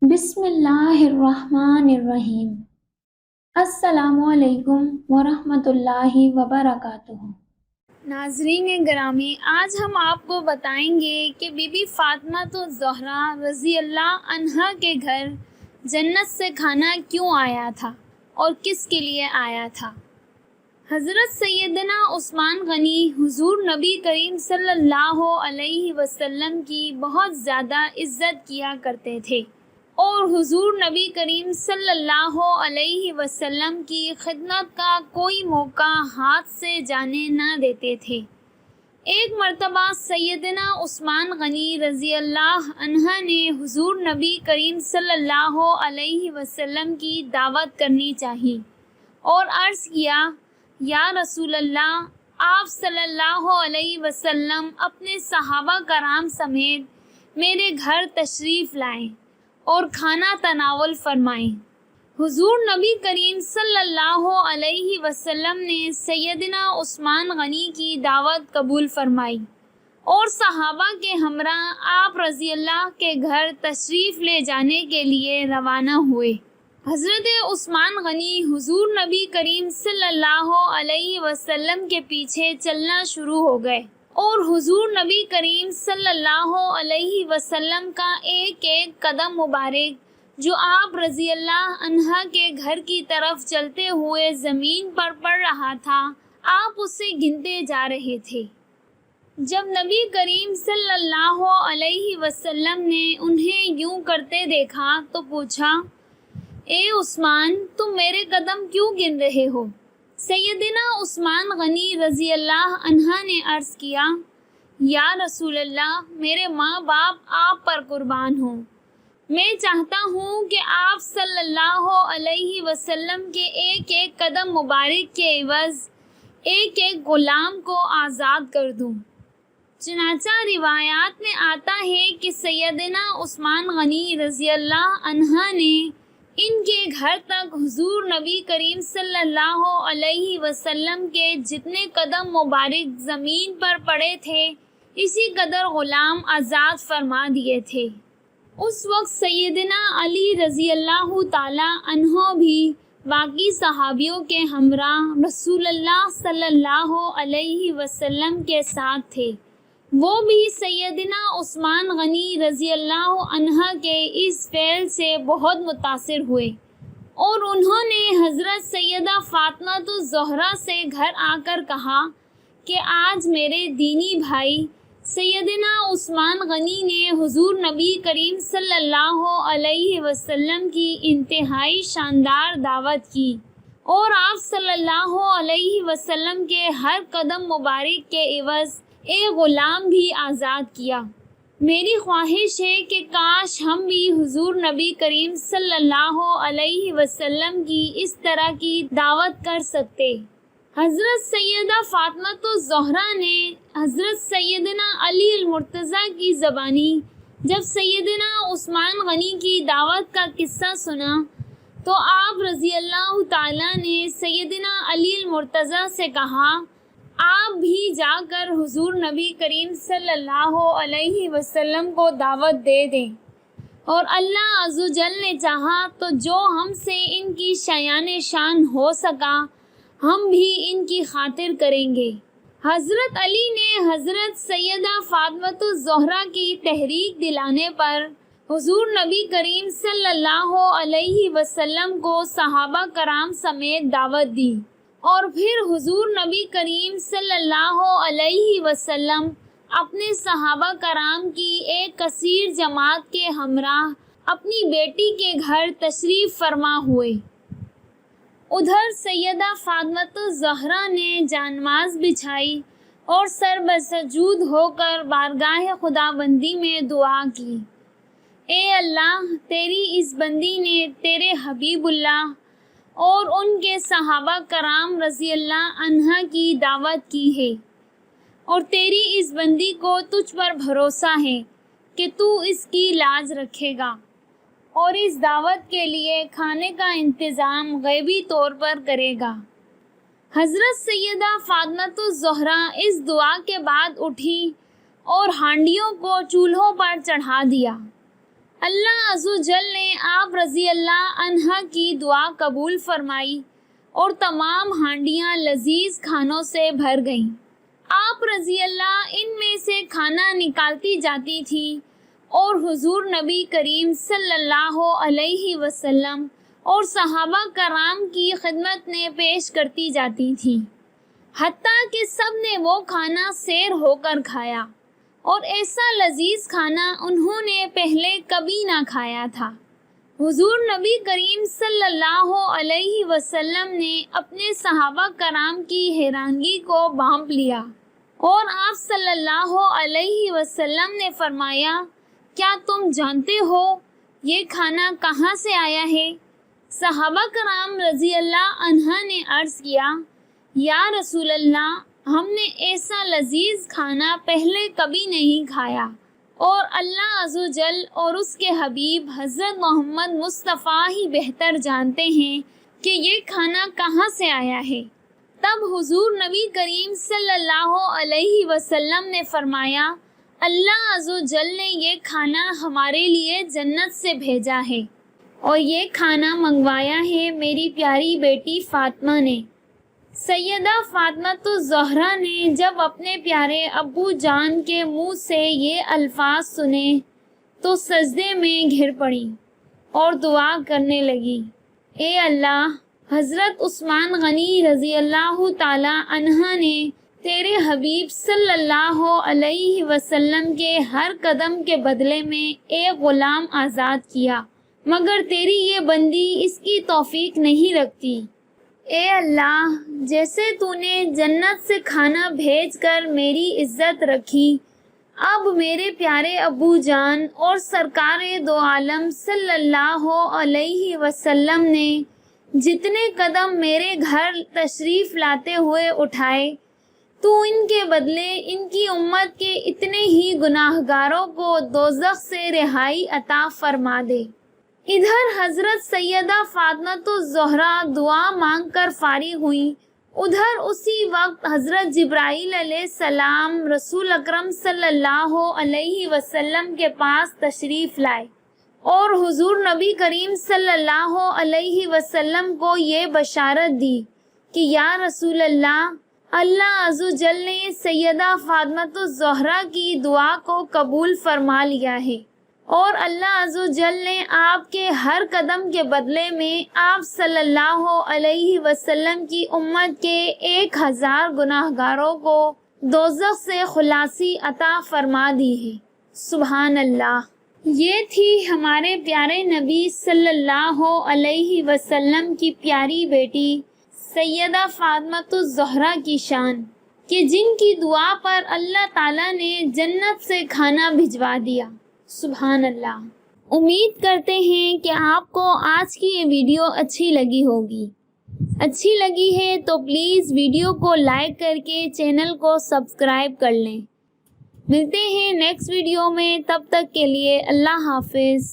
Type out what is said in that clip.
بسم اللہ الرحمن الرحیم۔ السلام علیکم ورحمۃ اللہ وبرکاتہ۔ ناظرین گرامی، آج ہم آپ کو بتائیں گے کہ بی بی فاطمہ الزہرا رضی اللہ عنہا کے گھر جنت سے کھانا کیوں آیا تھا اور کس کے لیے آیا تھا۔ حضرت سیدنا عثمان غنی حضور نبی کریم صلی اللہ علیہ وسلم کی بہت زیادہ عزت کیا کرتے تھے اور حضور نبی کریم صلی اللہ علیہ وسلم کی خدمت کا کوئی موقع ہاتھ سے جانے نہ دیتے تھے۔ ایک مرتبہ سیدنا عثمان غنی رضی اللہ عنہ نے حضور نبی کریم صلی اللہ علیہ وسلم کی دعوت کرنی چاہی اور عرض کیا، یا رسول اللہ، آپ صلی اللہ علیہ وسلم اپنے صحابہ کرام سمیت میرے گھر تشریف لائیں اور کھانا تناول فرمائیں۔ حضور نبی کریم صلی اللہ علیہ وسلم نے سیدنا عثمان غنی کی دعوت قبول فرمائی اور صحابہ کے ہمراہ آپ رضی اللہ کے گھر تشریف لے جانے کے لیے روانہ ہوئے۔ حضرت عثمان غنی حضور نبی کریم صلی اللہ علیہ وسلم کے پیچھے چلنا شروع ہو گئے اور حضور نبی کریم صلی اللہ علیہ وسلم کا ایک ایک قدم مبارک جو آپ رضی اللہ عنہ کے گھر کی طرف چلتے ہوئے زمین پر پڑ رہا تھا، آپ اسے گنتے جا رہے تھے۔ جب نبی کریم صلی اللہ علیہ وسلم نے انہیں یوں کرتے دیکھا تو پوچھا، اے عثمان، تم میرے قدم کیوں گن رہے ہو؟ سیدنا عثمان غنی رضی اللہ عنہ نے عرض کیا، یا رسول اللہ، میرے ماں باپ آپ پر قربان ہوں۔ میں چاہتا ہوں کہ آپ صلی اللہ علیہ وسلم کے ایک ایک قدم مبارک کے عوض ایک ایک غلام کو آزاد کر دوں۔ چنانچہ روایات میں آتا ہے کہ سیدنا عثمان غنی رضی اللہ عنہ نے ان کے گھر تک حضور نبی کریم صلی اللہ علیہ وسلم کے جتنے قدم مبارک زمین پر پڑے تھے اسی قدر غلام آزاد فرما دیے تھے۔ اس وقت سیدنا علی رضی اللہ تعالی عنہ بھی باقی صحابیوں کے ہمراہ رسول اللہ صلی اللہ علیہ وسلم کے ساتھ تھے۔ وہ بھی سیدنا عثمان غنی رضی اللہ عنہ کے اس فعل سے بہت متاثر ہوئے اور انہوں نے حضرت سیدہ فاطمہ الزہرا سے گھر آ کر کہا کہ آج میرے دینی بھائی سیدنا عثمان غنی نے حضور نبی کریم صلی اللہ علیہ وسلم کی انتہائی شاندار دعوت کی اور آپ صلی اللہ علیہ وسلم کے ہر قدم مبارک کے عوض ایک غلام بھی آزاد کیا۔ میری خواہش ہے کہ کاش ہم بھی حضور نبی کریم صلی اللہ علیہ وسلم کی اس طرح کی دعوت کر سکتے۔ حضرت سیدہ فاطمہ الزہرا نے حضرت سیدنا علی المرتضیٰ کی زبانی جب سیدنا عثمان غنی کی دعوت کا قصہ سنا تو آپ رضی اللہ تعالیٰ نے سیدنا علی المرتضیٰ سے کہا، آپ بھی جا کر حضور نبی کریم صلی اللہ علیہ وسلم کو دعوت دے دیں، اور اللہ عز و جل نے چاہا تو جو ہم سے ان کی شایان شان ہو سکا ہم بھی ان کی خاطر کریں گے۔ حضرت علی نے حضرت سیدہ فاطمہ الزہرا کی تحریک دلانے پر حضور نبی کریم صلی اللہ علیہ وسلم کو صحابہ کرام سمیت دعوت دی اور پھر حضور نبی کریم صلی اللہ علیہ وسلم اپنے صحابہ کرام کی ایک کثیر جماعت کے ہمراہ اپنی بیٹی کے گھر تشریف فرما ہوئے۔ ادھر سیدہ فاطمہ الزہرا نے جانماز بچھائی اور سر بسجود ہو کر بارگاہ خداوندی میں دعا کی، اے اللہ، تیری اس بندی نے تیرے حبیب اللہ اور ان کے صحابہ کرام رضی اللہ عنہ کی دعوت کی ہے اور تیری اس بندی کو تجھ پر بھروسہ ہے کہ تو اس کی لاج رکھے گا اور اس دعوت کے لیے کھانے کا انتظام غیبی طور پر کرے گا۔ حضرت سیدہ فاطمہ الزہرا اس دعا کے بعد اٹھی اور ہانڈیوں کو چولہوں پر چڑھا دیا۔ اللہ عز و جل نے آپ رضی اللہ عنہ کی دعا قبول فرمائی اور تمام ہانڈیاں لذیذ کھانوں سے بھر گئیں۔ آپ رضی اللہ ان میں سے کھانا نکالتی جاتی تھی اور حضور نبی کریم صلی اللہ علیہ وسلم اور صحابہ کرام کی خدمت میں پیش کرتی جاتی تھی، حتیٰ کہ سب نے وہ کھانا سیر ہو کر کھایا، اور ایسا لذیذ کھانا انہوں نے پہلے کبھی نہ کھایا تھا۔ حضور نبی کریم صلی اللہ علیہ وسلم نے اپنے صحابہ کرام کی حیرانگی کو بھانپ لیا، اور آپ صلی اللہ علیہ وسلم نے فرمایا، کیا تم جانتے ہو یہ کھانا کہاں سے آیا ہے؟ صحابہ کرام رضی اللہ عنہ نے عرض کیا، یا رسول اللہ، ہم نے ایسا لذیذ کھانا پہلے کبھی نہیں کھایا، اور اللہ عز و جل اور اس کے حبیب حضرت محمد مصطفیٰ ہی بہتر جانتے ہیں کہ یہ کھانا کہاں سے آیا ہے۔ تب حضور نبی کریم صلی اللہ علیہ وسلم نے فرمایا، اللہ عز و جل نے یہ کھانا ہمارے لیے جنت سے بھیجا ہے، اور یہ کھانا منگوایا ہے میری پیاری بیٹی فاطمہ نے۔ سیدہ فاطمہ الزہرا نے جب اپنے پیارے ابو جان کے منہ سے یہ الفاظ سنے تو سجدے میں گر پڑی اور دعا کرنے لگی، اے اللہ، حضرت عثمان غنی رضی اللہ تعالی عنہ نے تیرے حبیب صلی اللہ علیہ وسلم کے ہر قدم کے بدلے میں ایک غلام آزاد کیا، مگر تیری یہ بندی اس کی توفیق نہیں رکھتی۔ اے اللہ، جیسے تو نے جنت سے کھانا بھیج کر میری عزت رکھی، اب میرے پیارے ابو جان اور سرکار دو عالم صلی اللہ علیہ وسلم نے جتنے قدم میرے گھر تشریف لاتے ہوئے اٹھائے، تو ان کے بدلے ان کی امت کے اتنے ہی گناہ گاروں کو دوزخ سے رہائی عطا فرما دے۔ ادھر حضرت سیدہ فاطمہ الزہرا دعا مانگ کر فارغ ہوئیں، ادھر اسی وقت حضرت جبرائیل علیہ السلام رسول اکرم صلی اللہ علیہ وسلم کے پاس تشریف لائے اور حضور نبی کریم صلی اللہ علیہ وسلم کو یہ بشارت دی کہ یا رسول اللہ، اللہ عز و جل نے سیدہ فاطمہ الزہرا کی دعا کو قبول فرما لیا ہے، اور اللہ عز و جل نے آپ کے ہر قدم کے بدلے میں آپ صلی اللہ علیہ وسلم کی امت کے 1000 گناہ گاروں کو دوزخ سے خلاصی عطا فرما دی ہے۔ سبحان اللہ۔ یہ تھی ہمارے پیارے نبی صلی اللہ علیہ وسلم کی پیاری بیٹی سیدہ فاطمہ الزہرا کی شان، کہ جن کی دعا پر اللہ تعالیٰ نے جنت سے کھانا بھجوا دیا۔ سبحان اللہ۔ امید کرتے ہیں کہ آپ کو آج کی یہ ویڈیو اچھی لگی ہوگی۔ اچھی لگی ہے تو پلیز ویڈیو کو لائک کر کے چینل کو سبسکرائب کر لیں۔ ملتے ہیں نیکسٹ ویڈیو میں، تب تک کے لیے اللہ حافظ۔